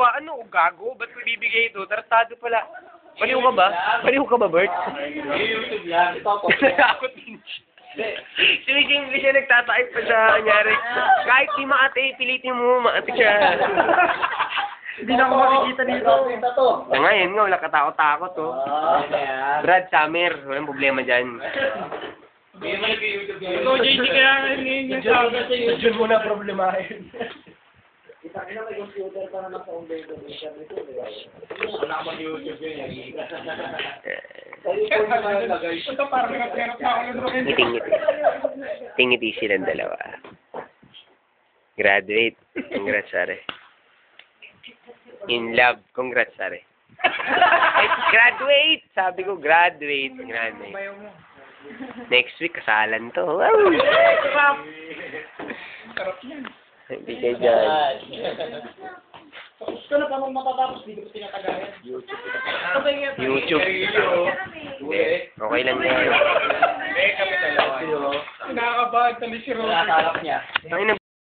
ba? Ano, gago? Ba't ko bibigay ito? Tartado pala. Baliw ka ba? Baliw ka ba, Bert? YouTube yan. Ito ako. Nakakot din siya. Si Miss English siya nagtatakip pa siya, kanyari. Kahit di maate, pilitin mo, maate siya. Hindi na ako makikita dito. Ngayon nga, wala katakot-takot, oh. Brad Summer, walang problema dyan. Ikaw, JJ, kaya ngayon yung sabi. Diyan mo na problemahin. Kita may computer pa naman sa umbrella. Wala ka mag-YouTube yun. Ito parang nagkaroon na ako ng Ngiting-ngiti. Tingiti silang dalawa. Graduate. Congrats, Sare. In love. Congrats, Sare. Graduate! Sabi ko, graduate. Graduate. Next week, kasalan to. Wow! Sarap yan. Hindi kayo dyan. Gusto na pa mong matatapos, hindi ko tinatagayan. YouTube. Hindi. Okay lang yan. Nakakabahan sa ni si Rose. Ay,